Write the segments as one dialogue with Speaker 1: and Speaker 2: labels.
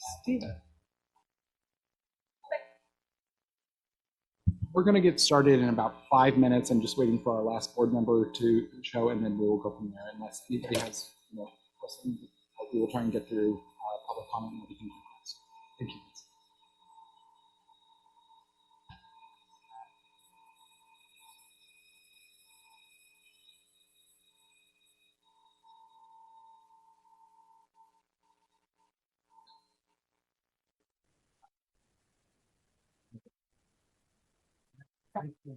Speaker 1: Steven. We're going to get started in about 5 minutes. I'm just waiting for our last board member to show, and then we will go from there. Unless anybody has, questions, we will try and get through public comment and everything. Thank you.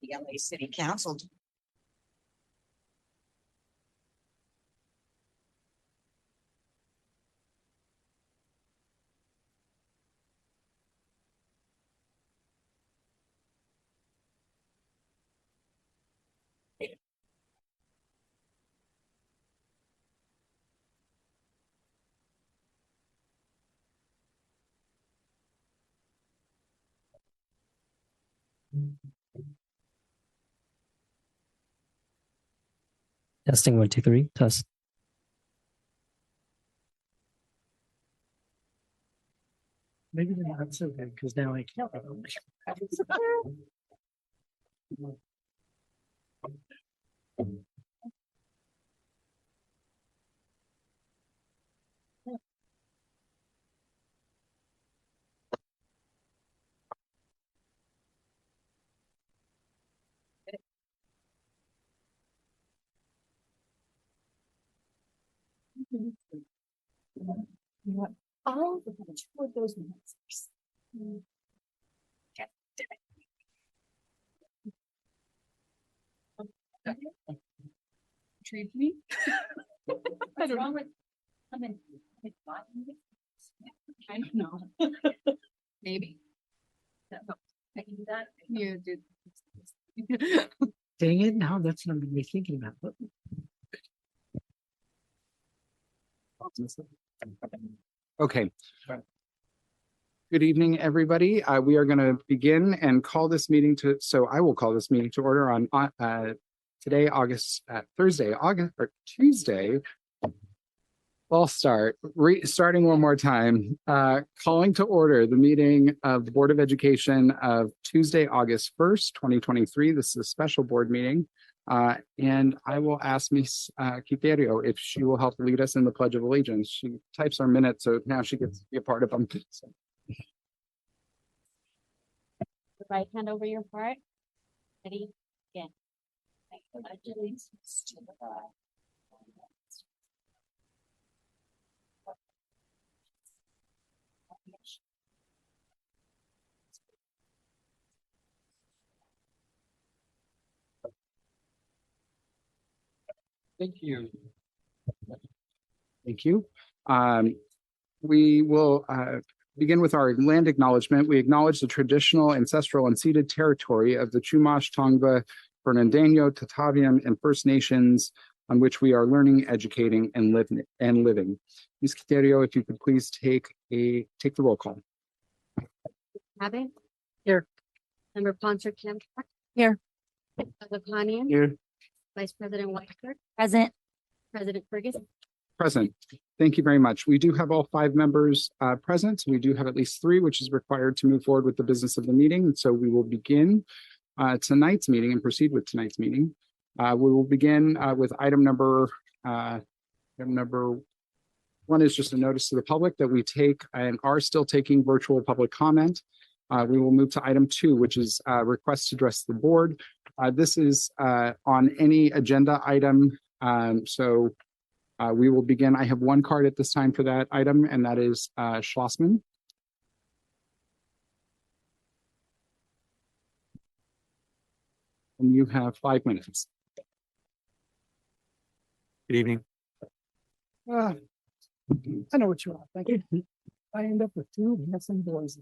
Speaker 2: The LA City Council.
Speaker 3: Testing 1, 2, 3. Test. Maybe that's okay because now I can't.
Speaker 2: All of those monsters. Treat me. What's wrong with? I don't know. Maybe. I can do that. You do.
Speaker 3: Dang it! Now that's what I'm going to be thinking about.
Speaker 1: Okay. Good evening, everybody. We are going to begin and call this meeting to. So I will call this meeting to order on today, Tuesday. I'll start starting one more time. Calling to order the meeting of the Board of Education of Tuesday, August 1st, 2023. This is a special board meeting. And I will ask Ms. Quiterio if she will help lead us in the Pledge of Allegiance. She types our minutes, so now she gets to be a part of them. So.
Speaker 4: The right hand over your heart. Ready? Again. I pledge allegiance to the flag.
Speaker 1: Thank you. Thank you. We will begin with our land acknowledgement. We acknowledge the traditional, ancestral, and ceded territory of the Chumash, Tongva, Fernandino, Tataviam, and First Nations on which we are learning, educating, and living. Ms. Quiterio, if you could please take the roll call.
Speaker 4: Abbott.
Speaker 3: Here.
Speaker 4: Member Ponser Kim.
Speaker 3: Here.
Speaker 4: Lapanian.
Speaker 1: Here.
Speaker 4: Vice President Whitaker.
Speaker 3: Present.
Speaker 4: President Ferguson.
Speaker 1: Present. Thank you very much. We do have all 5 members present. We do have at least 3, which is required to move forward with the business of the meeting. And so we will begin tonight's meeting and proceed with tonight's meeting. We will begin with item number 1 is just a notice to the public that we take and are still taking virtual public comment. We will move to item 2, which is request to address the board. This is on any agenda item. We will begin. I have 1 card at this time for that item, and that is Schlossman. And you have 5 minutes.
Speaker 5: Good evening.
Speaker 3: I know what you are. Thank you. I end up with 2 handsome boys.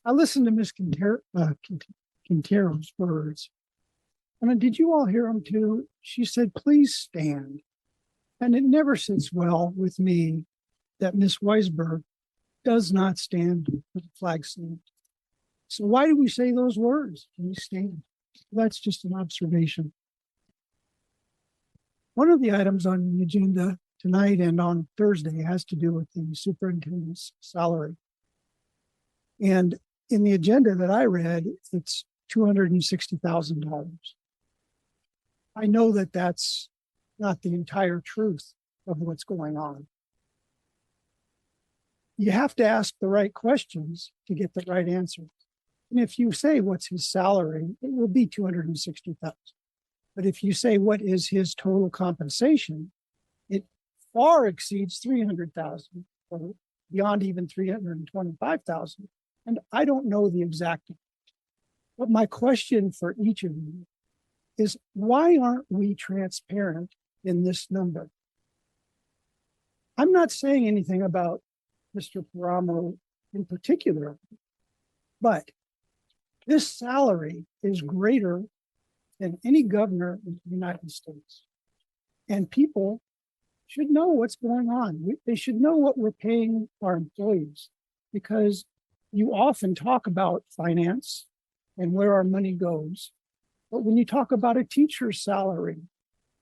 Speaker 3: I listened to Miss Quintero's words. And did you all hear them too? She said, please stand. And it never sits well with me that Miss Weisberg does not stand for the flag salute. So why do we say those words? Please stand. That's just an observation. One of the items on the agenda tonight and on Thursday has to do with the superintendent's salary. And in the agenda that I read, it's $260,000. I know that that's not the entire truth of what's going on. You have to ask the right questions to get the right answers. And if you say what's his salary, it will be $260,000. But if you say what is his total compensation, it far exceeds $300,000 or beyond even $325,000. And I don't know the exact. But my question for each of you is, why aren't we transparent in this number? I'm not saying anything about Mr. Paramo in particular, but this salary is greater than any governor in the United States. And people should know what's going on. They should know what we're paying our employees, because you often talk about finance and where our money goes. But when you talk about a teacher's salary,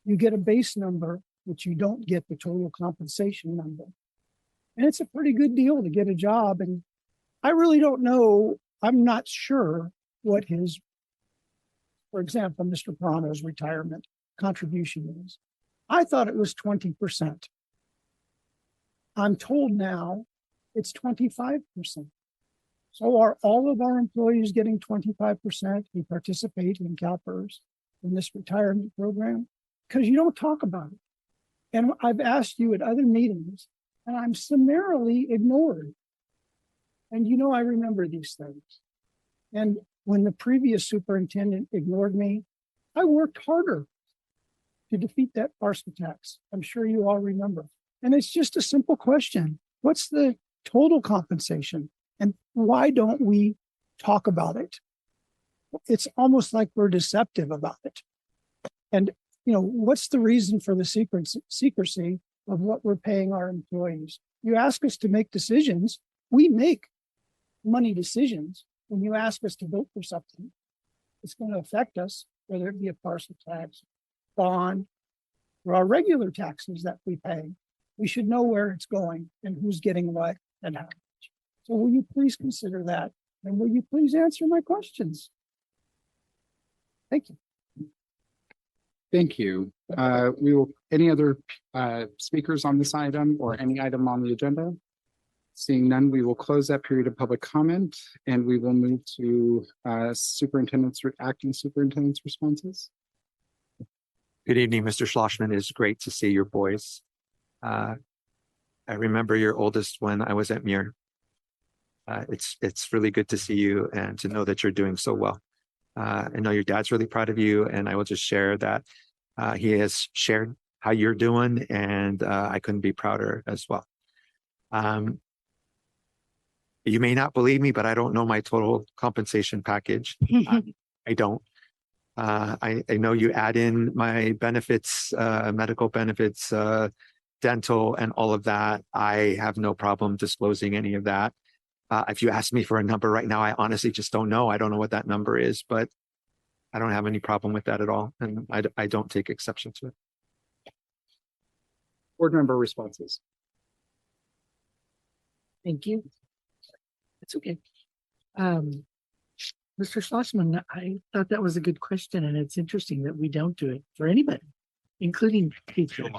Speaker 3: you get a base number, but you don't get the total compensation number. And it's a pretty good deal to get a job. And I really don't know, I'm not sure what his, for example, Mr. Paramo's retirement contribution is. I thought it was 20%. I'm told now it's 25%. So are all of our employees getting 25% who participate in CalPERS in this retirement program? Because you don't talk about it. And I've asked you at other meetings, and I'm summarily ignored. And you know, I remember these things. And when the previous superintendent ignored me, I worked harder to defeat that parcel tax. I'm sure you all remember. And it's just a simple question. What's the total compensation? And why don't we talk about it? It's almost like we're deceptive about it. And, you know, what's the reason for the secrecy of what we're paying our employees? You ask us to make decisions. We make money decisions. When you ask us to vote for something, it's going to affect us, whether it be a parcel tax, bond, or our regular taxes that we pay. We should know where it's going and who's getting what and how much. So will you please consider that? And will you please answer my questions? Thank you.
Speaker 1: Thank you. Any other speakers on this item or any item on the agenda? Seeing none, we will close that period of public comment and we will move to acting superintendent's responses.
Speaker 5: Good evening, Mr. Schlossman. It's great to see your boys. I remember your oldest when I was at Muir. It's really good to see you and to know that you're doing so well. I know your dad's really proud of you, and I will just share that he has shared how you're doing, and I couldn't be prouder as well. You may not believe me, but I don't know my total compensation package. I don't. I know you add in my benefits, medical benefits, dental, and all of that. I have no problem disclosing any of that. If you ask me for a number right now, I honestly just don't know. I don't know what that number is, but I don't have any problem with that at all. And I don't take exception to it.
Speaker 1: Board member responses.
Speaker 6: Thank you. It's okay. Mr. Schlossman, I thought that was a good question, and it's interesting that we don't do it for anybody, including teachers.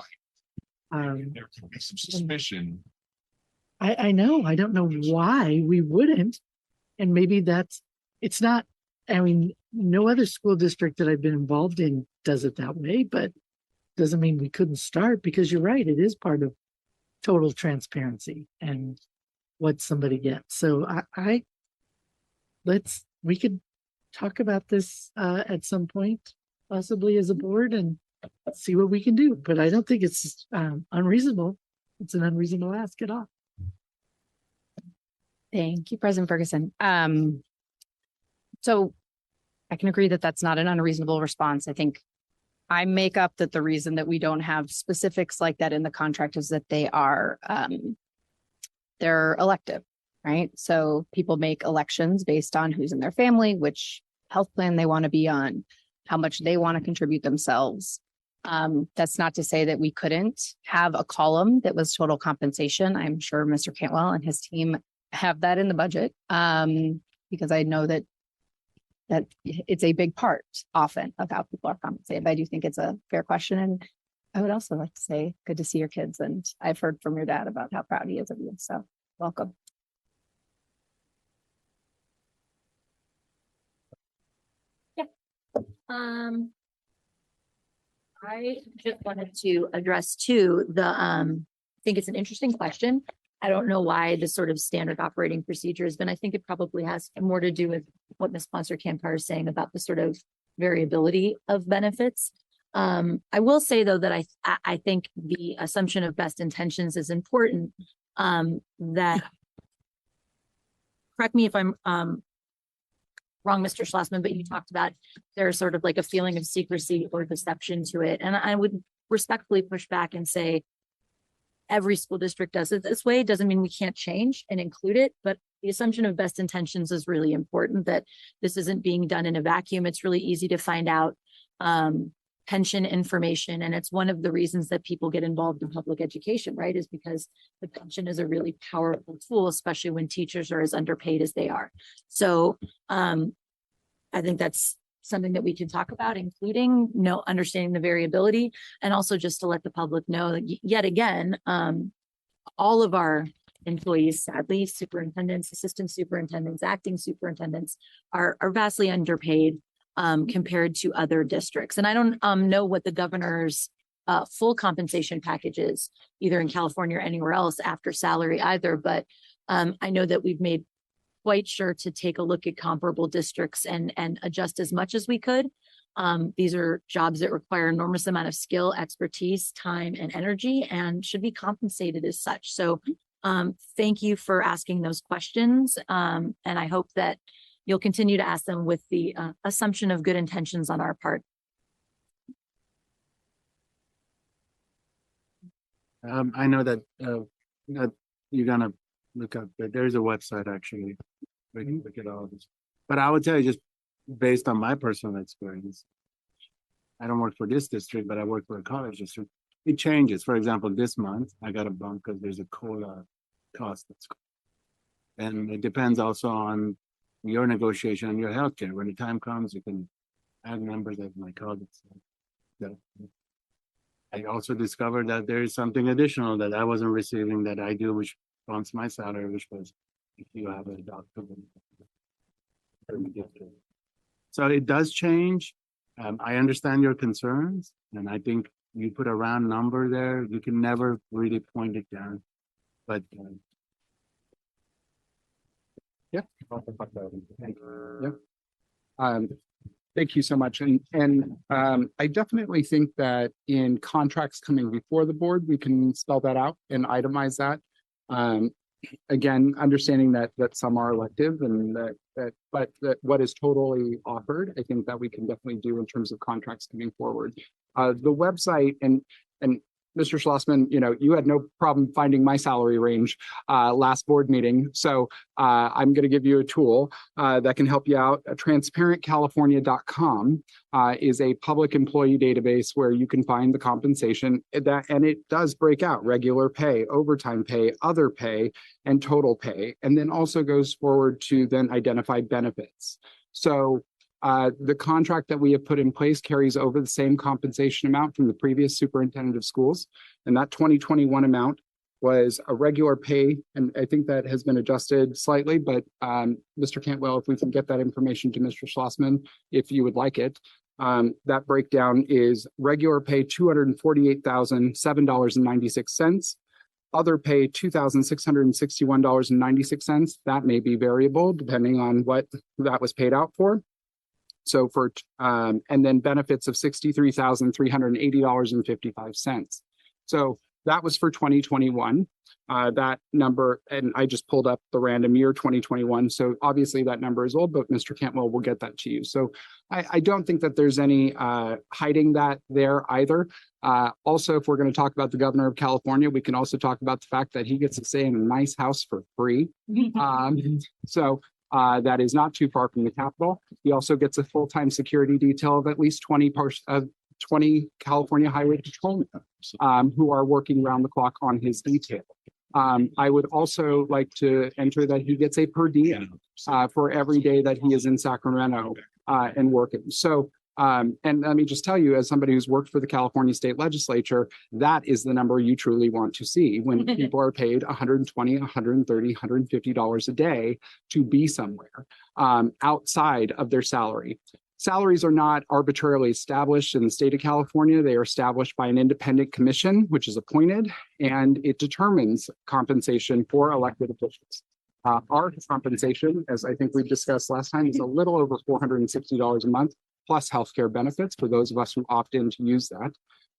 Speaker 7: There's some suspicion.
Speaker 6: I know, I don't know why we wouldn't. And maybe it's not, I mean, no other school district that I've been involved in does it that way, but doesn't mean we couldn't start, because you're right, it is part of total transparency and what somebody gets. So we could talk about this at some point, possibly as a board, and see what we can do. But I don't think it's unreasonable. It's an unreasonable ask at all.
Speaker 8: Thank you, President Ferguson. So I can agree that that's not an unreasonable response. I think I make up that the reason that we don't have specifics like that in the contract is that they're elective. right? So people make elections based on who's in their family, which health plan they want to be on, how much they want to contribute themselves. That's not to say that we couldn't have a column that was total compensation. I'm sure Mr. Cantwell and his team have that in the budget. Because I know that it's a big part often of how people are compensated. But I do think it's a fair question. And I would also like to say, good to see your kids. And I've heard from your dad about how proud he is of you. So welcome.
Speaker 2: I just wanted to address too, I think it's an interesting question. I don't know why the sort of standard operating procedures, but I think it probably has more to do with what Ms. Sponsor Campar is saying about the sort of variability of benefits. I will say though, that I think the assumption of best intentions is important. That, correct me if I'm, wrong, Mr. Schlossman, but you talked about there's sort of like a feeling of secrecy or deception to it. And I would respectfully push back and say every school district does it this way. It doesn't mean we can't change and include it, but the assumption of best intentions is really important, that this isn't being done in a vacuum. It's really easy to find out pension information. And it's one of the reasons that people get involved in public education, right? Is because the pension is a really powerful tool, especially when teachers are as underpaid as they are. So I think that's something that we can talk about, including understanding the variability, and also just to let the public know that yet again, all of our employees, sadly, superintendents, assistant superintendents, acting superintendents are vastly underpaid compared to other districts. And I don't know what the governor's full compensation package is, either in California or anywhere else after salary either. But I know that we've made quite sure to take a look at comparable districts and adjust as much as we could. These are jobs that require enormous amount of skill, expertise, time, and energy, and should be compensated as such. So thank you for asking those questions. And I hope that you'll continue to ask them with the assumption of good intentions on our part.
Speaker 9: I know that you're gonna look up, but there's a website actually where you can look at all this. But I would tell you, just based on my personal experience, I don't work for this district, but I work for a college district. It changes. For example, this month I got a bump because there's a COLA cost that's, and it depends also on your negotiation and your healthcare. When the time comes, you can add numbers as my colleagues. So I also discovered that there is something additional that I wasn't receiving that I do, which funds my salary, which was if you have a doctor. So it does change. I understand your concerns, and I think you put a round number there. You can never really point it down, but
Speaker 1: yeah. Thank you so much. And I definitely think that in contracts coming before the board, we can spell that out and itemize that. Again, understanding that some are elective and but what is totally offered, I think that we can definitely do in terms of contracts coming forward. The website and Mr. Schlossman, you had no problem finding my salary range last board meeting. So I'm going to give you a tool that can help you out. TransparentCalifornia.com is a public employee database where you can find the compensation and it does break out regular pay, overtime pay, other pay, and total pay, and then also goes forward to then identify benefits. So the contract that we have put in place carries over the same compensation amount from the previous superintendent of schools. And that 2021 amount was a regular pay. And I think that has been adjusted slightly, but Mr. Cantwell, if we can get that information to Mr. Schlossman, if you would like it, that breakdown is regular pay, $248,007.96. Other pay, $2,661.96. That may be variable depending on what that was paid out for. So and then benefits of $63,380.55. So that was for 2021. That number, and I just pulled up the random year 2021. So obviously that number is old, but Mr. Cantwell will get that to you. So I don't think that there's any hiding that there either. Also, if we're going to talk about the governor of California, we can also talk about the fact that he gets to stay in a nice house for free. So that is not too far from the Capitol. He also gets a full-time security detail of at least 20 California Highway Patrolmen who are working around the clock on his detail. I would also like to enter that he gets a per diem for every day that he is in Sacramento and working. So, and let me just tell you, as somebody who's worked for the California State Legislature, that is the number you truly want to see when people are paid $120, $130, $150 a day to be somewhere outside of their salary. Salaries are not arbitrarily established in the state of California. They are established by an independent commission, which is appointed, and it determines compensation for elected officials. Our compensation, as I think we discussed last time, is a little over $460 a month, plus healthcare benefits for those of us who opt in to use that.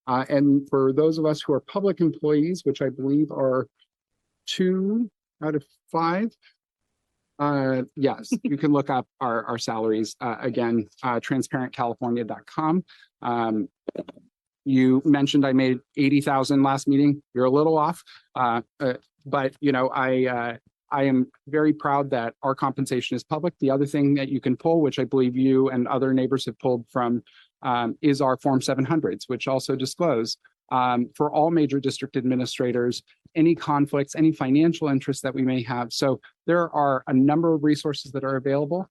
Speaker 1: And for those of us who are public employees, which I believe are 2 out of 5, yes, you can look up our salaries again, transparentcalifornia.com. You mentioned I made 80,000 last meeting. You're a little off, but you know, I am very proud that our compensation is public. The other thing that you can pull, which I believe you and other neighbors have pulled from, is our Form 700s, which also disclose for all major district administrators any conflicts, any financial interests that we may have. So there are a number of resources that are available.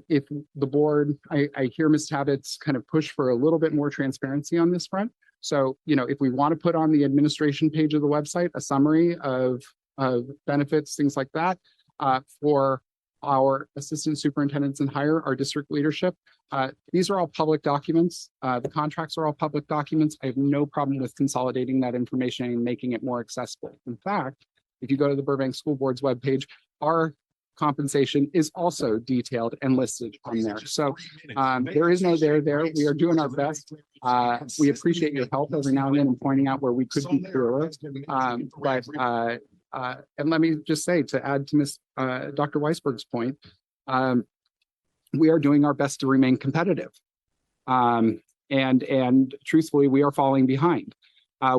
Speaker 1: If the board, I hear Ms. Tabbitt's kind of push for a little bit more transparency on this front. So, you know, if we want to put on the administration page of the website a summary of benefits, things like that, for our assistant superintendents and higher, our district leadership, these are all public documents. The contracts are all public documents. I have no problem with consolidating that information and making it more accessible. In fact, if you go to the Burbank School Board's webpage, our compensation is also detailed and listed on there. So there is no there. We are doing our best. We appreciate your help every now and then in pointing out where we could be clearer. And let me just say, to add to Dr. Weisberg's point, we are doing our best to remain competitive. And truthfully, we are falling behind.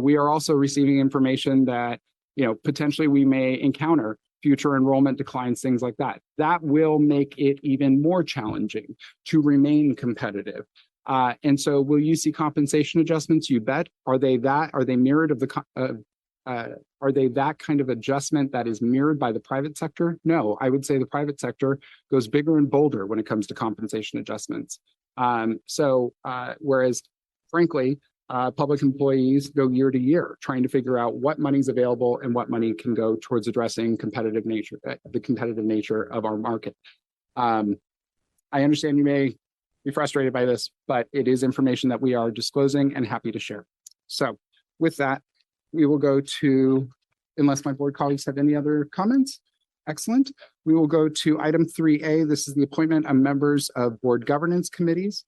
Speaker 1: We are also receiving information that, you know, potentially we may encounter future enrollment declines, things like that. That will make it even more challenging to remain competitive. And so will you see compensation adjustments? You bet. Are they mirrored of the are they that kind of adjustment that is mirrored by the private sector? No, I would say the private sector goes bigger and bolder when it comes to compensation adjustments. Whereas frankly, public employees go year to year trying to figure out what money's available and what money can go towards addressing the competitive nature of our market. I understand you may be frustrated by this, but it is information that we are disclosing and happy to share. So with that, we will go to, unless my board colleagues have any other comments. Excellent. We will go to item 3A. This is the appointment of members of board governance committees.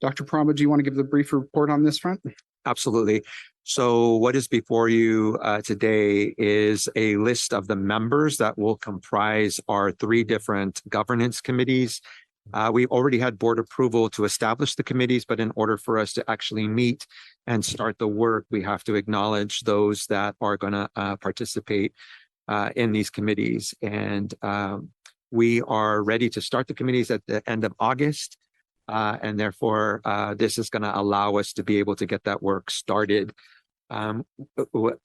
Speaker 1: Dr. Parama, do you want to give the brief report on this front?
Speaker 5: Absolutely. So what is before you today is a list of the members that will comprise our 3 different governance committees. We already had board approval to establish the committees, but in order for us to actually meet and start the work, we have to acknowledge those that are going to participate in these committees. And we are ready to start the committees at the end of August. And therefore, this is going to allow us to be able to get that work started.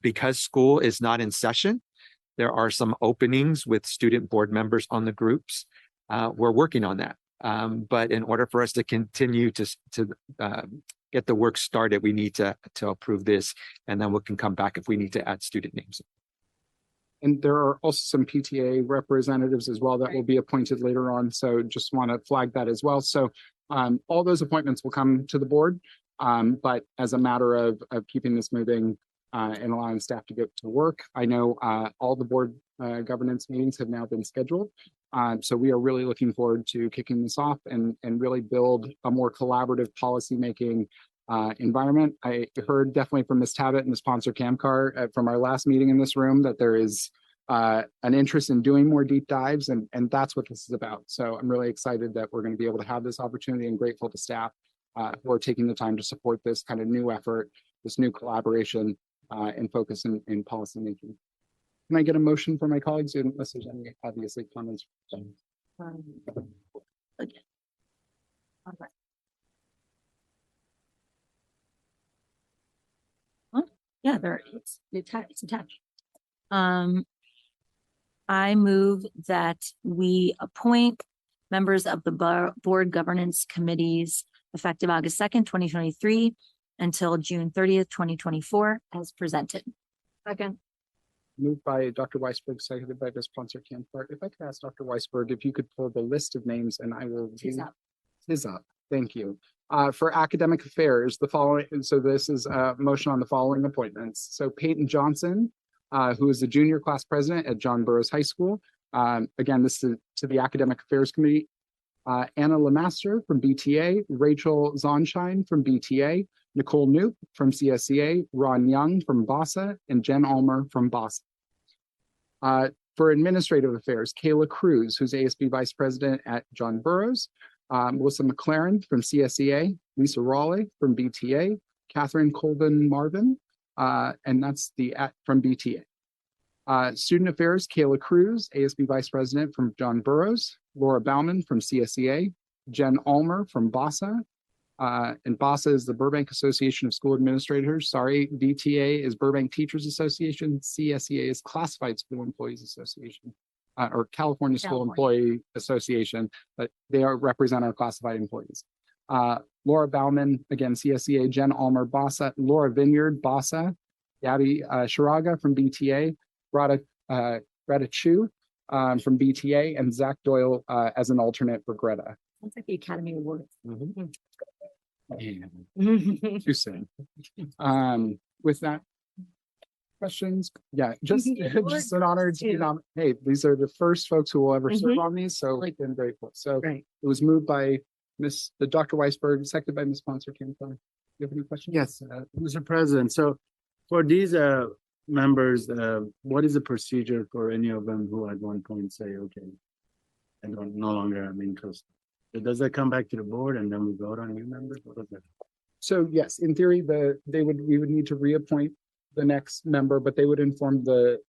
Speaker 5: Because school is not in session, there are some openings with student board members on the groups. We're working on that. But in order for us to continue to get the work started, we need to approve this, and then we can come back if we need to add student names.
Speaker 1: And there are also some PTA representatives as well that will be appointed later on. So just want to flag that as well. So all those appointments will come to the board, but as a matter of keeping this moving and allowing staff to get to work, I know all the board governance meetings have now been scheduled. So we are really looking forward to kicking this off and really build a more collaborative policymaking environment. I heard definitely from Ms. Tabbitt and the sponsor Camcar from our last meeting in this room that there is an interest in doing more deep dives, and that's what this is about. So I'm really excited that we're going to be able to have this opportunity and grateful to staff who are taking the time to support this kind of new effort, this new collaboration and focus in policy making. Can I get a motion from my colleagues unless there's any obviously comments?
Speaker 2: Again. All right. Huh? Yeah, there it's attached. I move that we appoint members of the board governance committees effective August 2nd, 2023 until June 30th, 2024 as presented. Second.
Speaker 1: Moved by Dr. Weisberg, seconded by Ms. Sponsor Camphart. If I could ask Dr. Weisberg if you could pull the list of names and I will.
Speaker 2: She's up.
Speaker 1: Is up. Thank you. For academic affairs, the following, so this is a motion on the following appointments. So Peyton Johnson, who is the junior class president at John Burroughs High School. Again, this is to the academic affairs committee. Anna Lemaster from BTA, Rachel Zonshine from BTA, Nicole Knoop from CSEA, Ron Young from BASA, and Jen Ulmer from BASA. For administrative affairs, Kayla Cruz, who's ASB vice president at John Burroughs, Melissa McLaren from CSEA, Lisa Raleigh from BTA, Catherine Colvin Marvin, and that's from BTA. Student affairs, Kayla Cruz, ASB vice president from John Burroughs, Laura Bauman from CSEA, Jen Ulmer from BASA, and BASA is the Burbank Association of School Administrators. Sorry, BTA is Burbank Teachers Association. CSEA is Classified School Employees Association, or California School Employee Association, but they represent our classified employees. Laura Bauman, again, CSEA, Jen Ulmer, BASA, Laura Vineyard, BASA, Gabby Shiraga from BTA, Rada Chu from BTA, and Zach Doyle as an alternate for Greta.
Speaker 2: Sounds like the Academy Awards.
Speaker 1: Too soon. With that, questions? Yeah, just an honor to be nominated. Hey, these are the first folks who will ever serve on these, so I've been grateful. So
Speaker 6: Right.
Speaker 1: it was moved by Dr. Weisberg, seconded by Ms. Sponsor Camphart. Do you have any questions?
Speaker 9: Yes, Mr. President, so for these members, what is the procedure for any of them who at one point say, okay, I don't no longer have interest? Does that come back to the board and then we vote on new members? What is that?
Speaker 1: So yes, in theory, we would need to reappoint the next member, but they would inform the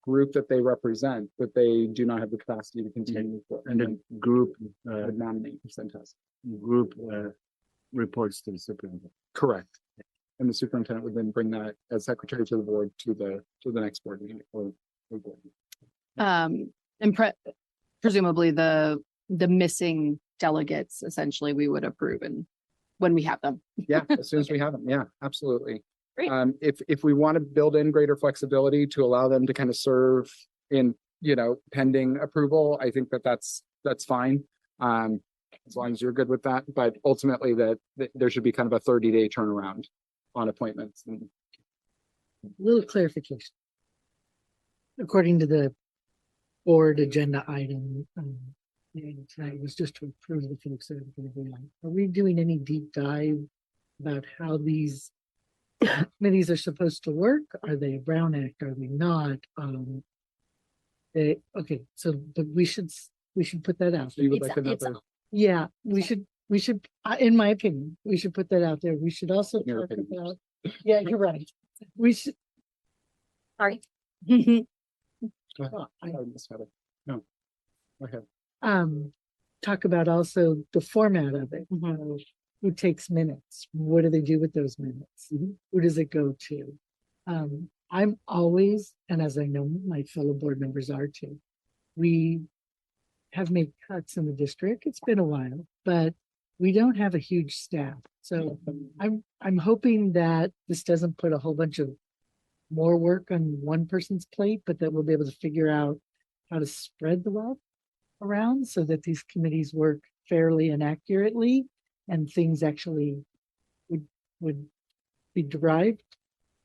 Speaker 1: group that they represent that they do not have the capacity to continue.
Speaker 9: And the group,
Speaker 1: would nominate and send us.
Speaker 9: group reports to the superintendent.
Speaker 1: Correct. And the superintendent would then bring that as secretary to the board to the next board meeting or board.
Speaker 8: And presumably the missing delegates, essentially, we would approve and when we have them.
Speaker 1: Yeah, as soon as we have them. Yeah, absolutely.
Speaker 2: Great.
Speaker 1: If we want to build in greater flexibility to allow them to kind of serve in, pending approval, I think that's fine. As long as you're good with that, but ultimately that there should be kind of a 30-day turnaround on appointments. And
Speaker 6: Little clarification. According to the board agenda item, and tonight was just to approve the folks that are going to be on. Are we doing any deep dive about how these committees are supposed to work? Are they a Brown Act? Are they not? Okay, so but we should put that out.
Speaker 1: so you would
Speaker 2: It's-
Speaker 1: like
Speaker 2: it's-
Speaker 1: another,
Speaker 6: Yeah, we should, in my opinion, we should put that out there. We should also
Speaker 1: Your
Speaker 6: talk
Speaker 1: opinion.
Speaker 6: about, yeah, you're right. We should.
Speaker 2: Sorry.
Speaker 1: go ahead. Sorry, Ms. Hubbard. No, go ahead.
Speaker 6: Talk about also the format of it. Who takes minutes? What do they do with those minutes? Who does it go to? I'm always, and as I know my fellow board members are too, we have made cuts in the district. It's been a while, but we don't have a huge staff. So I'm hoping that this doesn't put a whole bunch of more work on one person's plate, but that we'll be able to figure out how to spread the wealth around so that these committees work fairly and accurately and things actually would be derived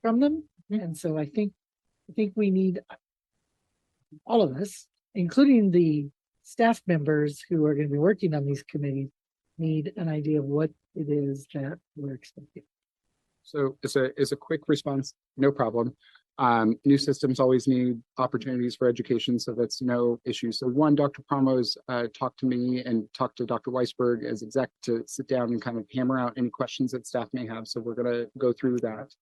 Speaker 6: from them. And so I think we need all of us, including the staff members who are going to be working on these committees, need an idea of what it is that we're expecting.
Speaker 1: So it's a quick response, no problem. New systems always need opportunities for education, so that's no issue. So one, Dr. Pramos talked to me and talked to Dr. Weisberg as exec to sit down and kind of hammer out any questions that staff may have. So we're gonna go through that.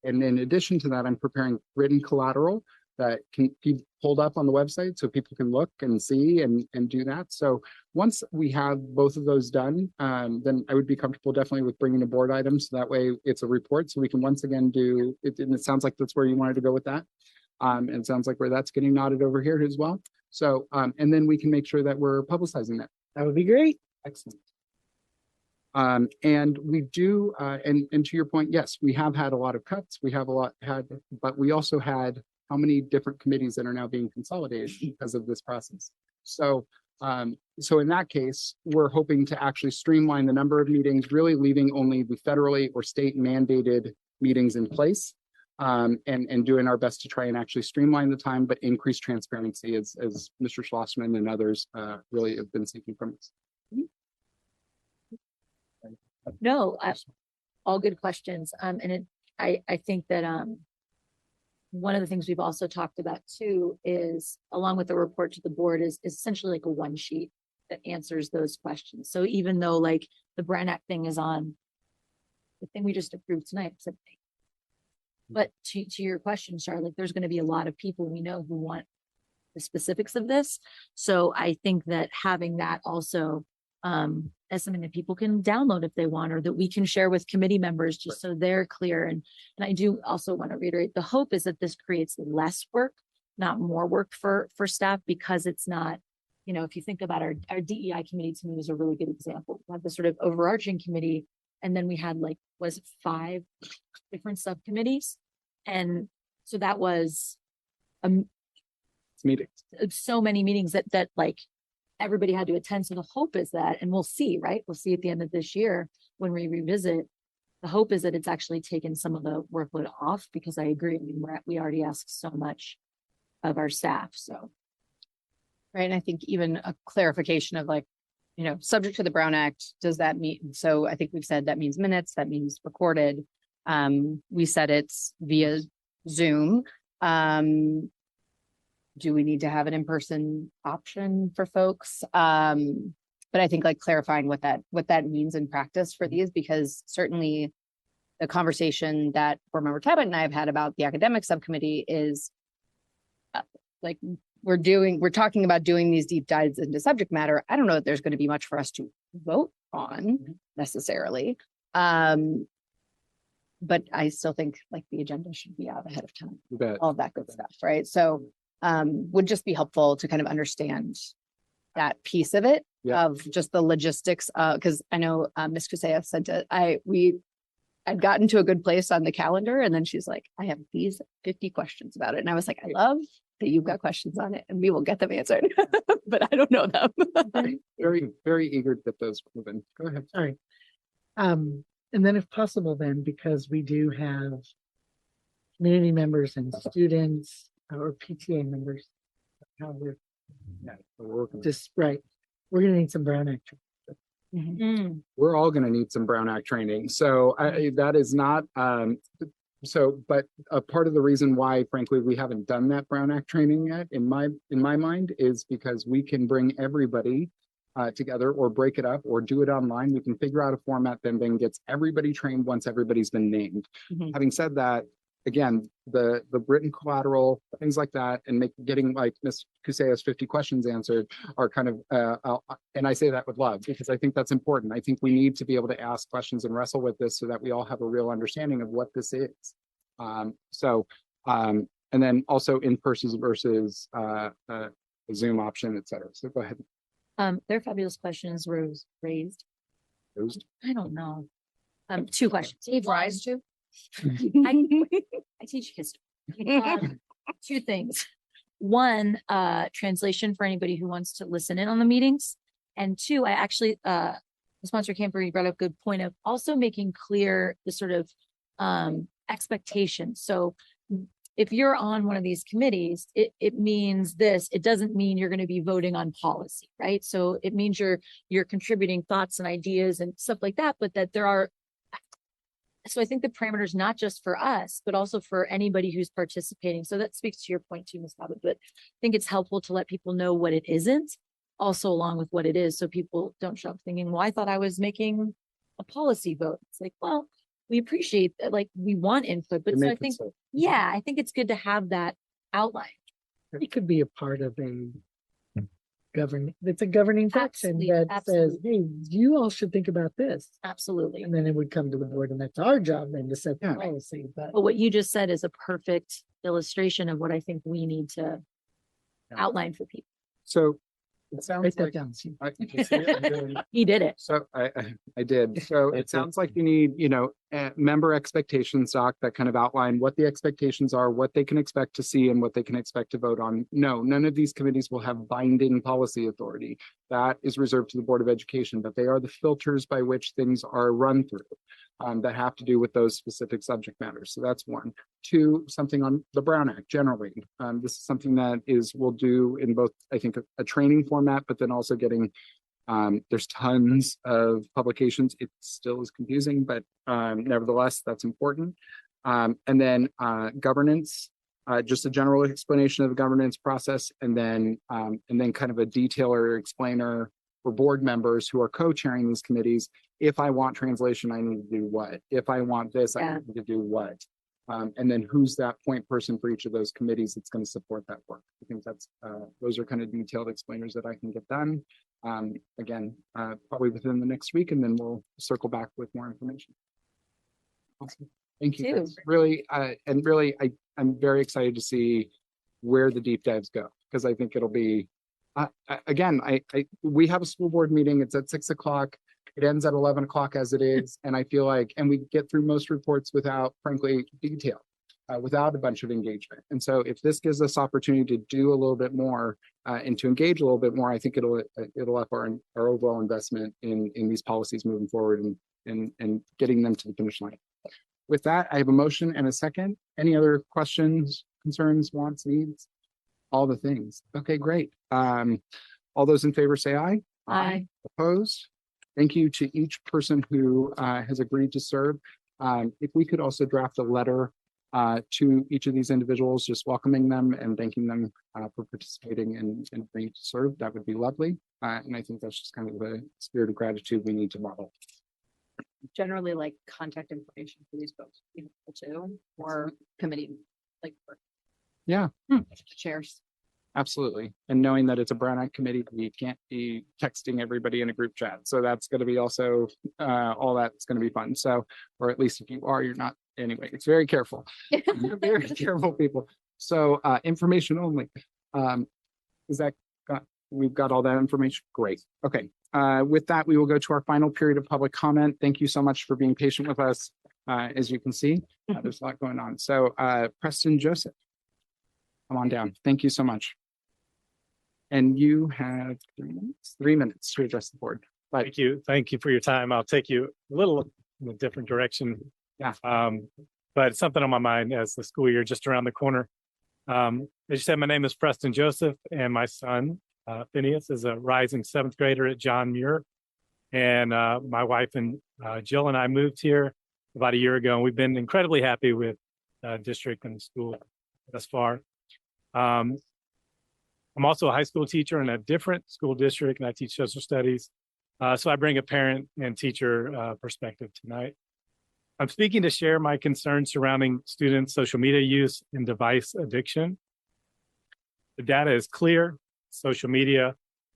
Speaker 1: And in addition to that, I'm preparing written collateral that can be pulled up on the website so people can look and see and do that. So once we have both of those done, then I would be comfortable definitely with bringing a board item. So that way it's a report. So we can once again do it. And it sounds like that's where you wanted to go with that. And it sounds like where that's getting nodded over here as well. So, and then we can make sure that we're publicizing that.
Speaker 6: That would be great.
Speaker 1: Excellent. And we do, and to your point, yes, we have had a lot of cuts. We have but we also had how many different committees that are now being consolidated because of this process. So, so in that case, we're hoping to actually streamline the number of meetings, really leaving only the federally or state mandated meetings in place. And doing our best to try and actually streamline the time, but increase transparency as Mr. Schlossman and others really have been seeking from us.
Speaker 2: No, all good questions. I think that, one of the things we've also talked about too is along with the report to the board is essentially like a one sheet that answers those questions. So even though like the Brown Act thing is on the thing we just approved tonight, but to your question, Charlotte, there's going to be a lot of people we know who want the specifics of this. So I think that having that also as something that people can download if they want, or that we can share with committee members just so they're clear. And I do also want to reiterate, the hope is that this creates less work, not more work for staff, because it's not, you know, if you think about our DEI committee, to me is a really good example. We have this sort of overarching committee, and then we had like, was it 5 different subcommittees? And so that was
Speaker 1: Meetings.
Speaker 2: so many meetings that like everybody had to attend. So the hope is that, and we'll see, right? We'll see at the end of this year when we revisit. The hope is that it's actually taken some of the workload off, because I agree. I mean, we already ask so much of our staff. So,
Speaker 8: Right. And I think even a clarification of like, you know, subject to the Brown Act, does that mean, so I think we've said that means minutes, that means recorded. We said it's via Zoom. Do we need to have an in-person option for folks? But I think like clarifying what that means in practice for these, because certainly the conversation that Board Member Tabbitt and I have had about the academic subcommittee is like, we're talking about doing these deep dives into subject matter. I don't know that there's going to be much for us to vote on necessarily. But I still think like the agenda should be out ahead of time, all of that good stuff, right? So would just be helpful to kind of understand that piece of it, of just the logistics, because I know Ms. Kusea said I'd gotten to a good place on the calendar, and then she's like, I have these 50 questions about it. And I was like, I love that you've got questions on it, and we will get them answered, but I don't know them.
Speaker 1: Very, very eager to get those moving. Go ahead.
Speaker 6: Sorry. And then if possible, then, because we do have community members and students or PTA members, how we're
Speaker 1: working.
Speaker 6: just, right, we're gonna need some Brown Act.
Speaker 1: We're all going to need some Brown Act training. So that is not, but a part of the reason why, frankly, we haven't done that Brown Act training yet, in my mind, is because we can bring everybody together, or break it up, or do it online. We can figure out a format that then gets everybody trained once everybody's been named. Having said that, again, the written collateral, things like that, and getting like Ms. Kusea's 50 questions answered are kind of, and I say that with love, because I think that's important. I think we need to be able to ask questions and wrestle with this so that we all have a real understanding of what this is. And then also in person versus Zoom option, et cetera. So go ahead.
Speaker 2: Their fabulous questions were raised.
Speaker 1: Those.
Speaker 2: I don't know. 2 questions.
Speaker 8: Gave rise to?
Speaker 2: I teach history. 2 things. One, translation for anybody who wants to listen in on the meetings. And 2, I actually, the sponsor Camper brought up a good point of also making clear the sort of expectation. So if you're on one of these committees, it means this. It doesn't mean you're going to be voting on policy, right? So it means you're contributing thoughts and ideas and stuff like that, but that there are. So I think the parameters, not just for us, but also for anybody who's participating. So that speaks to your point too, Ms. Abbott, but I think it's helpful to let people know what it isn't, also along with what it is. So people don't show up thinking, well, I thought I was making a policy vote. It's like, well, we appreciate that, like, we want input, but
Speaker 1: To
Speaker 2: so I
Speaker 1: make it
Speaker 2: think,
Speaker 1: so.
Speaker 2: yeah, I think it's good to have that outline.
Speaker 6: It could be a part of a it's a governing faction
Speaker 2: Absolutely,
Speaker 6: that says, hey,
Speaker 2: absolutely.
Speaker 6: you all should think about this.
Speaker 2: Absolutely.
Speaker 6: And then it would come to the board and that's our job then to set the
Speaker 1: Yeah.
Speaker 6: policy, but.
Speaker 2: But what you just said is a perfect illustration of what I think we need to
Speaker 1: Yeah.
Speaker 2: outline for people.
Speaker 1: So it sounds
Speaker 6: Write that
Speaker 1: like.
Speaker 6: down. Steve.
Speaker 2: He did it.
Speaker 1: So I did. So it sounds like you need, member expectations doc that kind of outline what the expectations are, what they can expect to see and what they can expect to vote on. No, none of these committees will have binding policy authority. That is reserved to the Board of Education, but they are the filters by which things are run through that have to do with those specific subject matters. So that's one. Two, something on the Brown Act generally. This is something that we'll do in both, I think, a training format, but then also getting there's tons of publications. It still is confusing, but nevertheless, that's important. And then governance, just a general explanation of the governance process, and then kind of a detail or explainer for board members who are co-chairing these committees. If I want translation, I need to do what? If I want this, I
Speaker 2: Yeah.
Speaker 1: need to do what? And then who's that point person for each of those committees that's going to support that work? I think that's those are kind of detailed explainers that I can get done. Again, probably within the next week, and then we'll circle back with more information. Awesome. Thank you.
Speaker 2: Too.
Speaker 1: Chris. Really, I'm very excited to see where the deep dives go, because I think it'll be, again, we have a school board meeting. It's at 6 o'clock. It ends at 11 o'clock as it is. And I feel like, and we get through most reports without, frankly, detail, without a bunch of engagement. And so if this gives us opportunity to do a little bit more and to engage a little bit more, I think it'll up our overall investment in these policies moving forward and getting them to the finish line. With that, I have a motion and a second. Any other questions, concerns, wants, needs? All the things. Okay, great. All those in favor say aye.
Speaker 2: Aye.
Speaker 1: Opposed? Thank you to each person who has agreed to serve. If we could also draft a letter to each of these individuals, just welcoming them and thanking them for participating and agreeing to serve, that would be lovely. And I think that's just kind of the spirit of gratitude we need to model.
Speaker 8: Generally like contact information for these folks, people too, or committee, like.
Speaker 1: Yeah.
Speaker 8: Chairs.
Speaker 1: Absolutely. And knowing that it's a Brown Act committee, we can't be texting everybody in a group chat. So that's going to be also, all that's going to be fun. So, or at least if you are, you're not. Anyway, it's very careful. Very careful, people. So information only. Is that we've got all that information? Great. Okay. With that, we will go to our final period of public comment. Thank you so much for being patient with us. As you can see, there's a lot going on. So Preston Joseph, come on down. Thank you so much. And you have 3 minutes to address the board. But
Speaker 10: Thank you. Thank you for your time. I'll take you a little in a different direction.
Speaker 1: Yeah.
Speaker 10: But it's something on my mind as the school year just around the corner. As you said, my name is Preston Joseph, and my son, Phineas, is a rising 7th grader at John Muir. And my wife and Jill and I moved here about a year ago, and we've been incredibly happy with district and the school thus far. I'm also a high school teacher in a different school district, and I teach social studies. So I bring a parent and teacher perspective tonight. I'm speaking to share my concerns surrounding students' social media use and device addiction. The data is clear. Social media,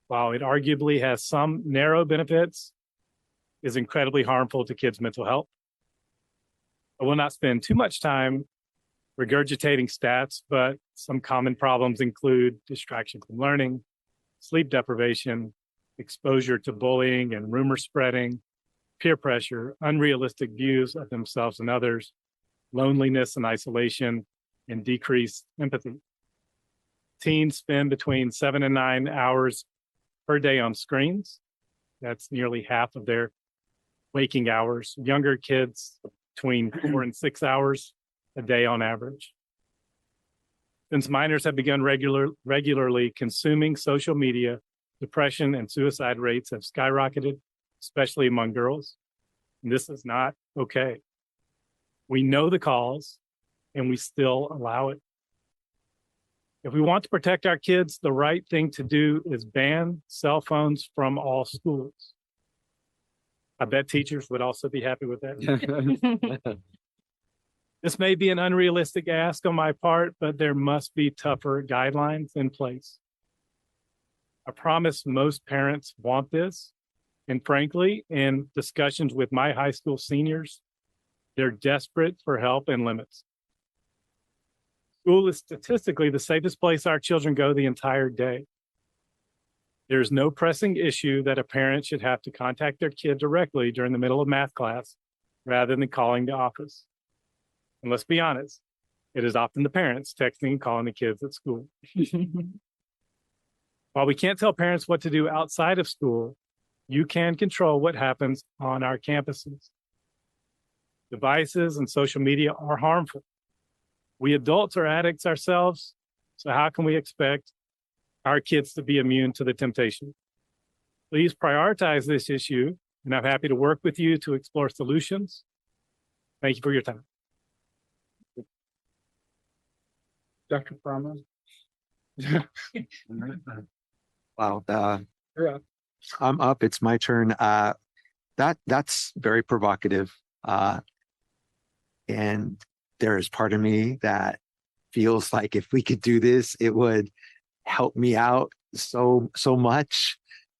Speaker 10: while it arguably has some narrow benefits, is incredibly harmful to kids' mental health. I will not spend too much time regurgitating stats, but some common problems include distraction from learning, sleep deprivation, exposure to bullying and rumor spreading, peer pressure, unrealistic views of themselves and others, loneliness and isolation, and decreased empathy. Teens spend between 7 and 9 hours per day on screens. That's nearly half of their waking hours. Younger kids between 4 and 6 hours a day on average. Since minors have begun regularly consuming social media, depression and suicide rates have skyrocketed, especially among girls. And this is not okay. We know the cause and we still allow it. If we want to protect our kids, the right thing to do is ban cell phones from all schools. I bet teachers would also be happy with that. This may be an unrealistic ask on my part, but there must be tougher guidelines in place. I promise most parents want this. And frankly, in discussions with my high school seniors, they're desperate for help and limits. School is statistically the safest place our children go the entire day. There's no pressing issue that a parent should have to contact their kid directly during the middle of math class rather than calling the office. And let's be honest, it is often the parents texting and calling the kids at school. While we can't tell parents what to do outside of school, you can control what happens on our campuses. Devices and social media are harmful. We adults are addicts ourselves, so how can we expect our kids to be immune to the temptation? Please prioritize this issue, and I'm happy to work with you to explore solutions. Thank you for your time.
Speaker 1: Dr. Froman?
Speaker 5: Wow,
Speaker 1: You're up.
Speaker 5: I'm up. It's my turn. That's very provocative. And there is part of me that feels like if we could do this, it would help me out so much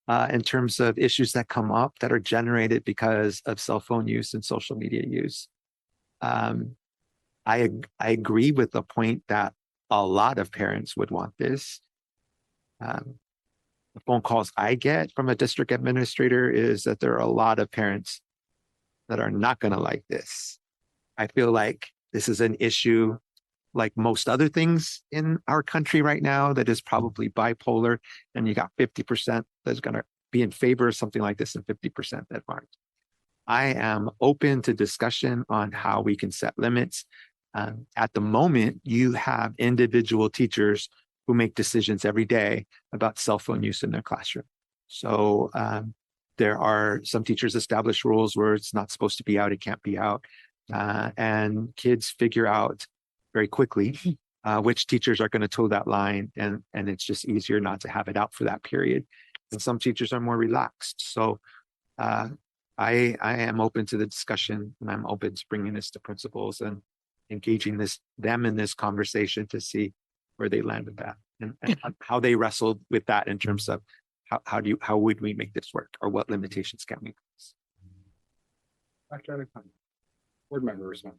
Speaker 5: in terms of issues that come up that are generated because of cell phone use and social media use. I agree with the point that a lot of parents would want this. The phone calls I get from a district administrator is that there are a lot of parents that are not going to like this. I feel like this is an issue like most other things in our country right now that is probably bipolar, and you got 50% that's going to be in favor of something like this and 50% that aren't. I am open to discussion on how we can set limits. At the moment, you have individual teachers who make decisions every day about cell phone use in their classroom. So there are some teachers establish rules where it's not supposed to be out, it can't be out. And kids figure out very quickly which teachers are going to toe that line, and it's just easier not to have it out for that period. And some teachers are more relaxed. So I am open to the discussion, and I'm open to bringing this to principals and engaging them in this conversation to see where they land with that and how they wrestled with that in terms of how would we make this work, or what limitations can we place.
Speaker 1: Dr. Alexander. Board member response.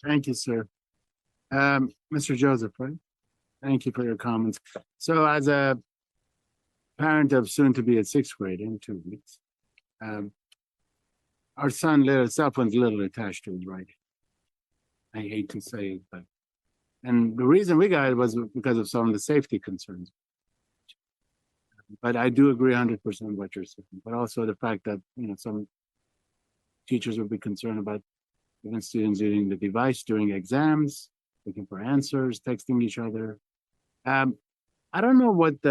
Speaker 9: Thank you, sir. Mr. Joseph, right? Thank you for your comments. So as a parent of soon to be at 6th grade in 2 weeks, our son, cell phone's literally attached to his right. I hate to say it, but, and the reason we got it was because of some of the safety concerns. But I do agree 100% with what you're saying, but also the fact that, some teachers would be concerned about even students using the device during exams, looking for answers, texting each other. I don't know what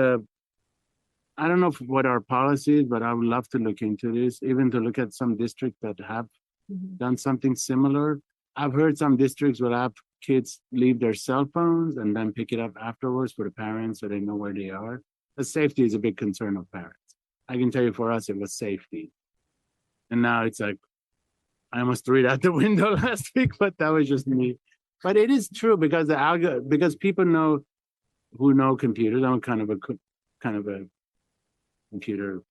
Speaker 9: our policy is, but I would love to look into this, even to look at some districts that have done something similar. I've heard some districts will have kids leave their cell phones and then pick it up afterwards for the parents so they know where they are. The safety is a big concern of parents. I can tell you for us, it was safety. And now it's like, I almost threw it out the window last week, but that was just me. But it is true because because people who know computers. I'm kind of a computer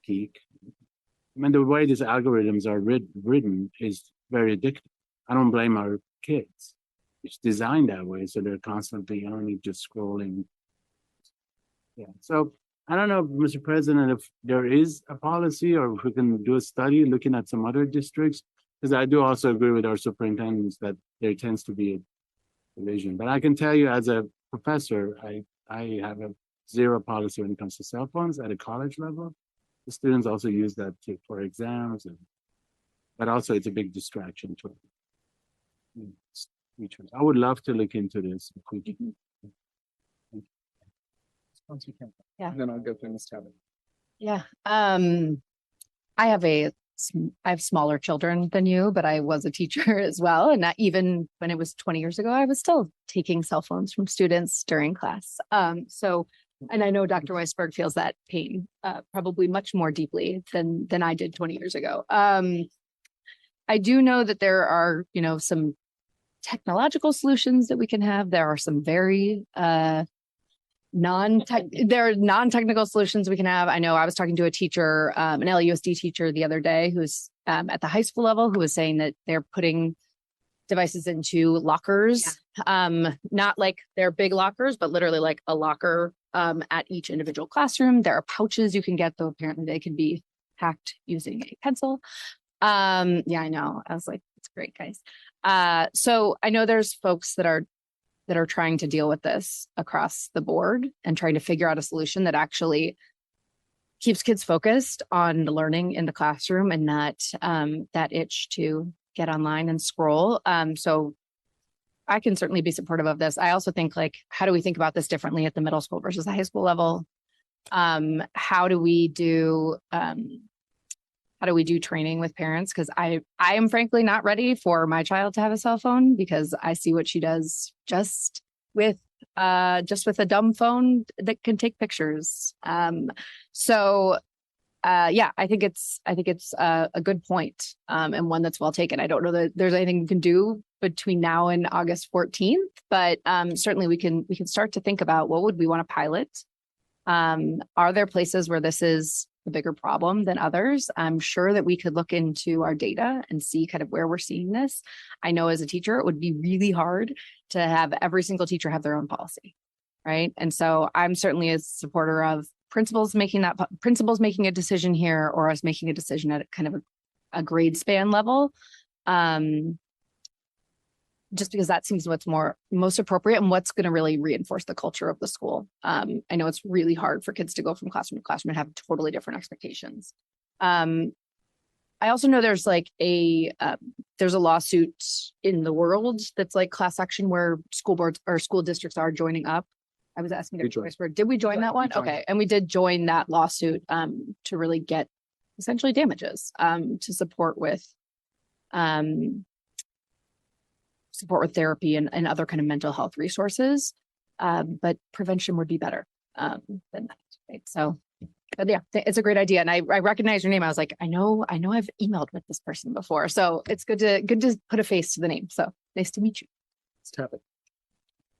Speaker 9: geek. I mean, the way these algorithms are written is very addictive. I don't blame our kids. It's designed that way, so they're constantly only just scrolling. Yeah. So I don't know, Mr. President, if there is a policy or if we can do a study looking at some other districts, because I do also agree with our superintendents that there tends to be a division. But I can tell you as a professor, I have a zero policy when it comes to cell phones at a college level. The students also use that for exams, but also it's a big distraction to teachers. I would love to look into this. If we can.
Speaker 1: Once you can.
Speaker 8: Yeah.
Speaker 1: Then I'll go through this tab.
Speaker 8: Yeah. I have I have smaller children than you, but I was a teacher as well. And that even when it was 20 years ago, I was still taking cell phones from students during class. And I know Dr. Weisberg feels that pain probably much more deeply than I did 20 years ago. I do know that there are, some technological solutions that we can have. There are some very non-technical solutions we can have. I know I was talking to a teacher, an LUSD teacher the other day who's at the high school level, who was saying that they're putting devices into lockers, not like they're big lockers, but literally like a locker at each individual classroom. There are pouches you can get, though apparently they can be hacked using a pencil. Yeah, I know. I was like, it's great, guys. So I know there's folks that are trying to deal with this across the board and trying to figure out a solution that actually keeps kids focused on learning in the classroom and not that itch to get online and scroll. So I can certainly be supportive of this. I also think, like, how do we think about this differently at the middle school versus the high school level? How do we do training with parents? Because I am frankly not ready for my child to have a cell phone, because I see what she does just with a dumb phone that can take pictures. Yeah, I think it's a good point, and one that's well taken. I don't know that there's anything we can do between now and August 14th, but certainly we can start to think about what would we want to pilot. Are there places where this is a bigger problem than others? I'm sure that we could look into our data and see kind of where we're seeing this. I know as a teacher, it would be really hard to have every single teacher have their own policy, right? And so I'm certainly a supporter of principals making a decision here, or us making a decision at kind of a grade span level. Just because that seems what's most appropriate and what's going to really reinforce the culture of the school. I know it's really hard for kids to go from classroom to classroom and have totally different expectations. I also know there's like there's a lawsuit in the world that's like class action where school boards or school districts are joining up. I was asking, did we join that one? Okay. And we did join that lawsuit to really get essentially damages to support with therapy and other kind of mental health resources. But prevention would be better than that. Right? So, but yeah, it's a great idea. And I recognize your name. I was like, I know I've emailed with this person before. So it's good to put a face to the name. So nice to meet you.
Speaker 1: Let's tap it.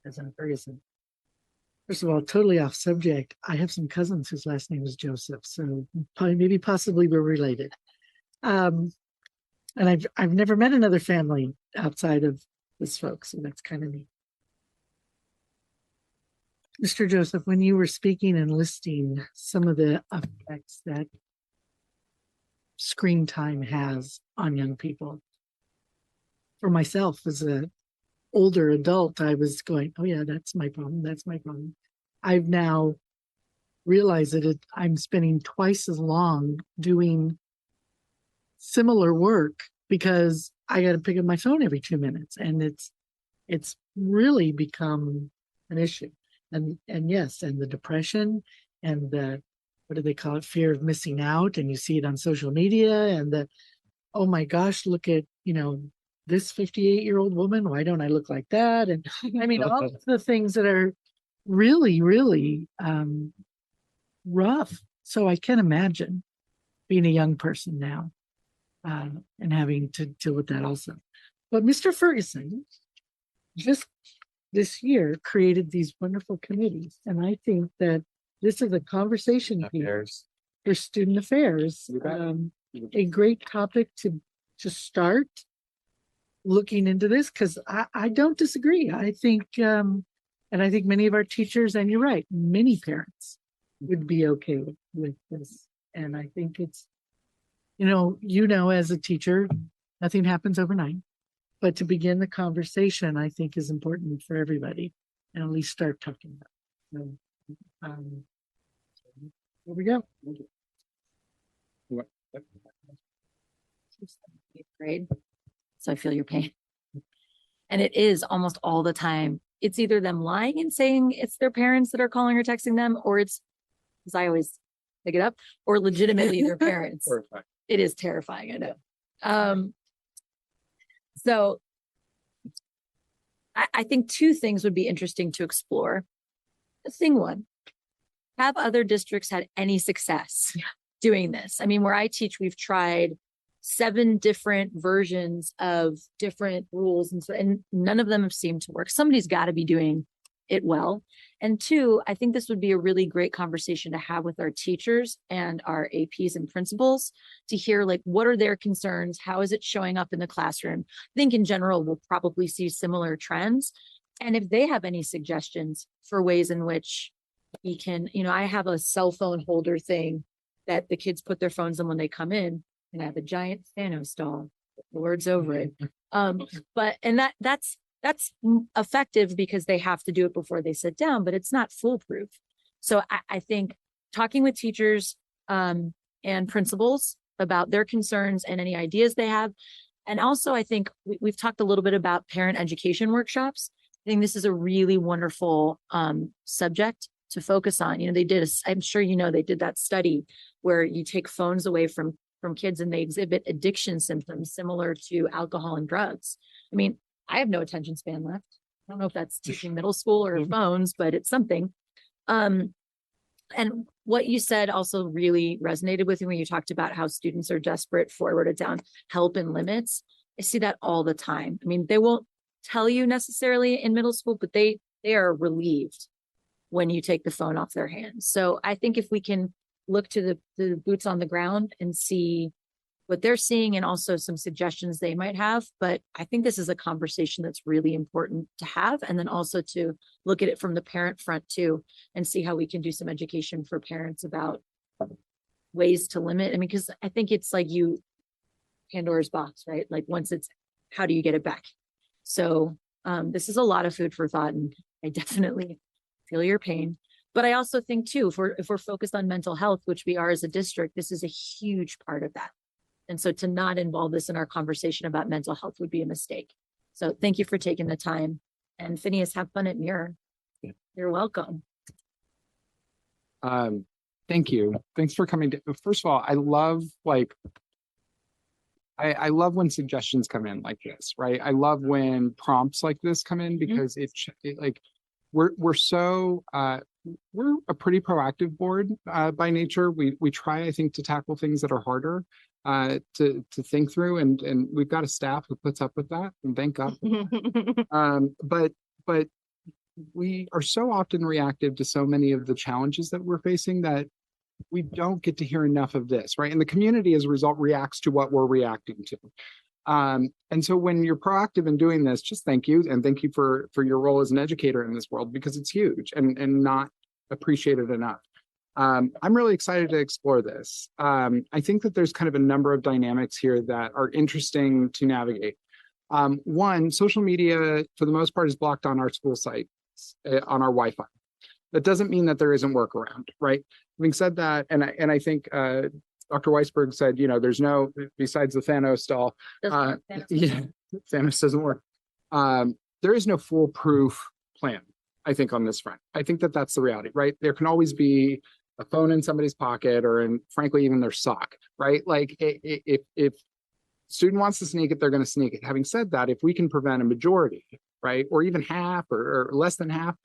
Speaker 6: President Ferguson. First of all, totally off subject. I have some cousins whose last name is Joseph. So possibly we're related. And I've never met another family outside of this folks, so that's kind of neat. Mr. Joseph, when you were speaking and listing some of the effects that screen time has on young people, for myself as an older adult, I was going, oh yeah, that's my problem. That's my problem. I've now realized that I'm spending twice as long doing similar work because I got to pick up my phone every 2 minutes, and it's really become an issue. And yes, and the depression and the, what do they call it? Fear of missing out. And you see it on social media, and oh my gosh, look at, this 58-year-old woman. Why don't I look like that? And I mean, all of the things that are really, really rough. So I can imagine being a young person now and having to deal with that also. But Mr. Ferguson just this year created these wonderful committees. And I think that this is a conversation piece for student affairs. A great topic to start looking into this, because I don't disagree. I think, and I think many of our teachers, and you're right, many parents would be okay with this. And I think it's, as a teacher, nothing happens overnight. But to begin the conversation, I think is important for everybody, and at least start talking about it. So, here we go.
Speaker 2: Grade. So I feel your pain. And it is almost all the time. It's either them lying and saying it's their parents that are calling or texting them, or it's, as I always pick it up, or legitimately their parents.
Speaker 1: Perfect.
Speaker 2: It is terrifying, I know. So I think two things would be interesting to explore. Thing one, have other districts had any success doing this? I mean, where I teach, we've tried 7 different versions of different rules, and none of them have seemed to work. Somebody's got to be doing it well. And two, I think this would be a really great conversation to have with our teachers and our APs and principals to hear, like, what are their concerns? How is it showing up in the classroom? I think in general, we'll probably see similar trends. And if they have any suggestions for ways in which we can, I have a cell phone holder thing that the kids put their phones in when they come in, and I have a giant Thanos doll, words over it. That's effective because they have to do it before they sit down, but it's not foolproof. So I think talking with teachers and principals about their concerns and any ideas they have. And also, I think we've talked a little bit about parent education workshops. I think this is a really wonderful subject to focus on. They did, I'm sure they did that study where you take phones away from kids and they exhibit addiction symptoms similar to alcohol and drugs. I mean, I have no attention span left. I don't know if that's teaching middle school or phones, but it's something. And what you said also really resonated with me when you talked about how students are desperate for, I wrote it down, help and limits. I see that all the time. I mean, they won't tell you necessarily in middle school, but they are relieved when you take the phone off their hands. So I think if we can look to the boots on the ground and see what they're seeing and also some suggestions they might have. But I think this is a conversation that's really important to have. And then also to look at it from the parent front too, and see how we can do some education for parents about ways to limit. I mean, because I think it's like Pandora's box, right? Like once it's, how do you get it back? So this is a lot of food for thought, and I definitely feel your pain. But I also think too, if we're focused on mental health, which we are as a district, this is a huge part of that. And so to not involve this in our conversation about mental health would be a mistake. So thank you for taking the time. And Phineas, have fun at Mirror.
Speaker 1: Yeah.
Speaker 2: You're welcome.
Speaker 1: Thank you. Thanks for coming. First of all, I love I love when suggestions come in like this, right? I love when prompts like this come in because we're so we're a pretty proactive board by nature. We try, I think, to tackle things that are harder to think through, and we've got a staff who puts up with that, and thank God. But we are so often reactive to so many of the challenges that we're facing that we don't get to hear enough of this, right? And the community as a result reacts to what we're reacting to. And so when you're proactive in doing this, just thank you. And thank you for your role as an educator in this world, because it's huge and not appreciated enough. I'm really excited to explore this. I think that there's kind of a number of dynamics here that are interesting to navigate. One, social media, for the most part, is blocked on our school sites, on our Wi-Fi. That doesn't mean that there isn't workaround, right? Having said that, and I think Dr. Weisberg said, there's no, besides the Thanos doll, Thanos doesn't work. There is no foolproof plan, I think, on this front. I think that that's the reality, right? There can always be a phone in somebody's pocket or frankly, even their sock, right? Like if student wants to sneak it, they're going to sneak it. Having said that, if we can prevent a majority, right, or even half or less than half,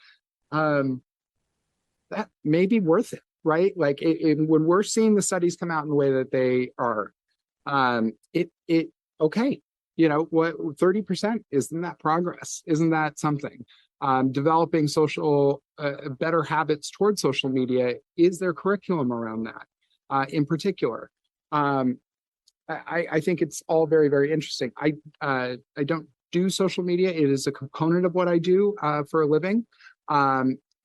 Speaker 1: that may be worth it, right? Like when we're seeing the studies come out in the way that they are, okay, what 30%, isn't that progress? Isn't that something? Developing social, better habits towards social media, is there curriculum around that in particular? I think it's all very, very interesting. I don't do social media. It is a component of what I do for a living.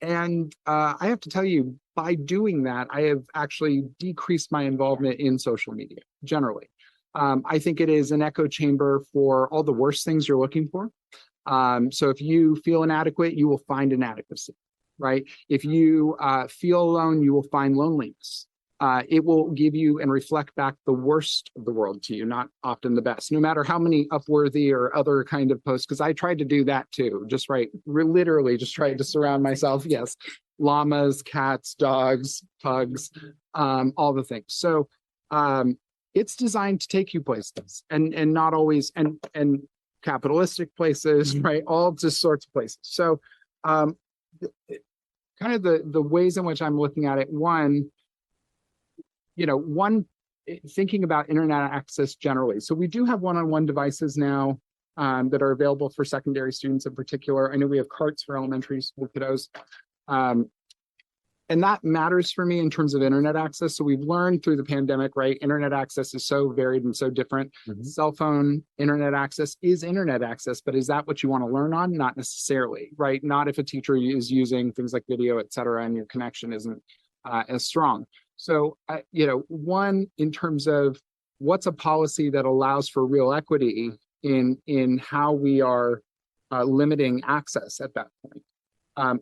Speaker 1: And I have to tell you, by doing that, I have actually decreased my involvement in social media generally. I think it is an echo chamber for all the worst things you're looking for. So if you feel inadequate, you will find inadequacy, right? If you feel alone, you will find loneliness. it will give you and reflect back the worst of the world to you, not often the best, no matter how many Upworthy or other kind of posts, because I tried to do that too, just literally just tried to surround myself. Yes. Llamas, cats, dogs, pugs, all the things. So, it's designed to take you places and not always, and capitalistic places, right? All just sorts of places. So, kind of the ways in which I'm looking at it, thinking about internet access generally. So we do have one-on-one devices now that are available for secondary students in particular. I know we have carts for elementary school kiddos. And that matters for me in terms of internet access. So we've learned through the pandemic, right? Internet access is so varied and so different. Cell phone internet access is internet access, but is that what you want to learn on? Not necessarily, right? Not if a teacher is using things like video, et cetera, and your connection isn't as strong. So, one, in terms of what's a policy that allows for real equity in how we are limiting access at that point.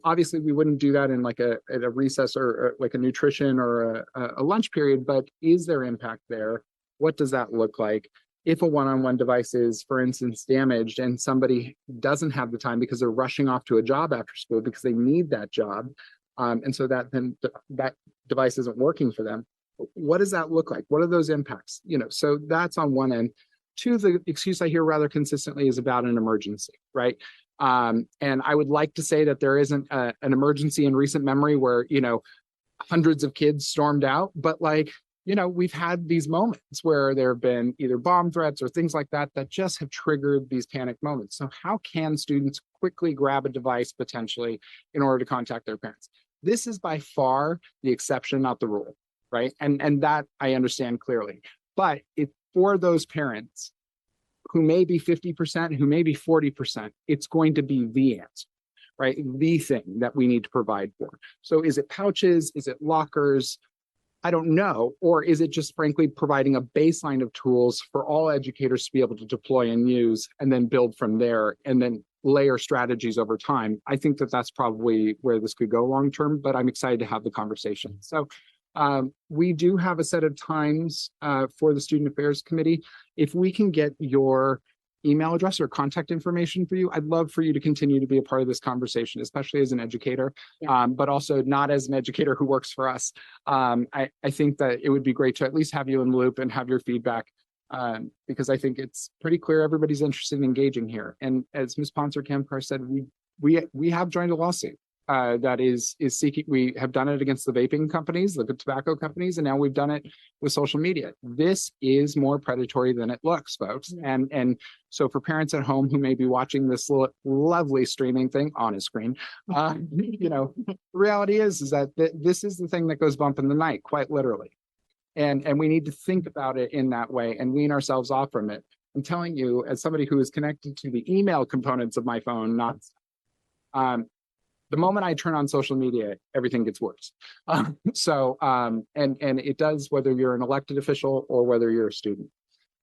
Speaker 1: Obviously, we wouldn't do that in like a recess or like a nutrition or a lunch period, but is there impact there? What does that look like? If a one-on-one device is, for instance, damaged and somebody doesn't have the time because they're rushing off to a job after school because they need that job, and so that device isn't working for them, what does that look like? What are those impacts? So that's on one end. Two, the excuse I hear rather consistently is about an emergency, right? And I would like to say that there isn't an emergency in recent memory where, hundreds of kids stormed out, but we've had these moments where there have been either bomb threats or things like that just have triggered these panic moments. So how can students quickly grab a device potentially in order to contact their parents? This is by far the exception, not the rule, right? And that I understand clearly, but for those parents who may be 50%, who may be 40%, it's going to be the answer, right? The thing that we need to provide for. So is it pouches? Is it lockers? I don't know. Or is it just frankly providing a baseline of tools for all educators to be able to deploy and use and then build from there and then layer strategies over time? I think that that's probably where this could go long term, but I'm excited to have the conversation. So we do have a set of times for the Student Affairs Committee. If we can get your email address or contact information for you, I'd love for you to continue to be a part of this conversation, especially as an educator, but also not as an educator who works for us. I think that it would be great to at least have you in the loop and have your feedback because I think it's pretty clear everybody's interested in engaging here. And as Ms. Ponser-Kamkar said, we have joined a lawsuit. That is seeking, we have done it against the vaping companies, the tobacco companies, and now we've done it with social media. This is more predatory than it looks, folks. And so for parents at home who may be watching this lovely streaming thing on a screen, the reality is that this is the thing that goes bump in the night, quite literally. And we need to think about it in that way and wean ourselves off from it. I'm telling you, as somebody who is connected to the email components of my phone, the moment I turn on social media, everything gets worse. And it does, whether you're an elected official or whether you're a student.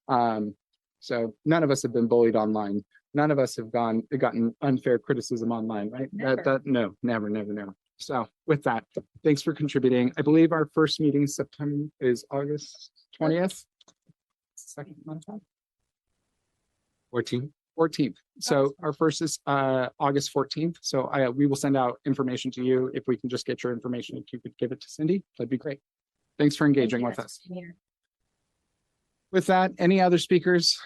Speaker 1: So none of us have been bullied online. None of us have gotten unfair criticism online, right?
Speaker 2: Never.
Speaker 1: Never. So with that, thanks for contributing. I believe our first meeting is August 20th. Second month. 14th. So our first is August 14th. So we will send out information to you. If we can just get your information, if you could give it to Cindy, that'd be great. Thanks for engaging with us. With that, any other speakers?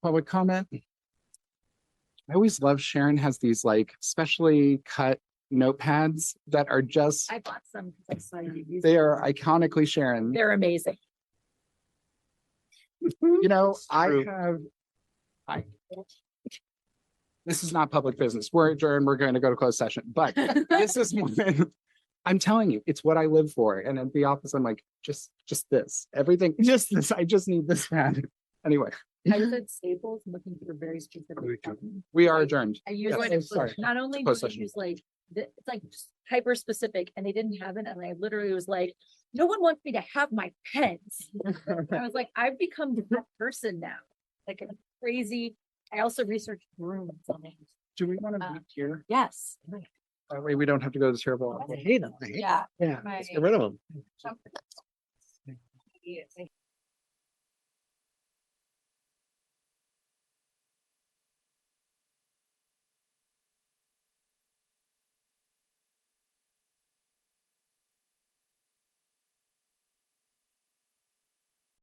Speaker 1: Public comment? I always love Sharon has these specially cut notepads that are just,
Speaker 2: I bought some because I saw you use
Speaker 1: they
Speaker 2: them.
Speaker 1: are iconically Sharon.
Speaker 2: They're amazing.
Speaker 1: This is not public business. We're adjourned. We're going to go to closed session, but this is one. I'm telling you, it's what I live for. And at the office, I'm like, just this, everything, just this. I just need this pad. Anyway,
Speaker 2: I was at Staples looking for very specific.
Speaker 1: we are adjourned.
Speaker 2: I use
Speaker 1: Yes, sorry.
Speaker 2: not only do
Speaker 1: Closed
Speaker 2: I
Speaker 1: session.
Speaker 2: use it's like hyper specific and they didn't have it. And I literally was like, no one wants me to have my pens. I was like, I've become that person now. Like a crazy. I also researched brooms on it.
Speaker 1: Do we want to meet here?
Speaker 2: Yes.
Speaker 1: That way we don't have to go to the terrible.
Speaker 6: I hate them.
Speaker 2: Yeah.
Speaker 6: Yeah,
Speaker 2: My-
Speaker 6: let's get rid of them.
Speaker 11: Yes.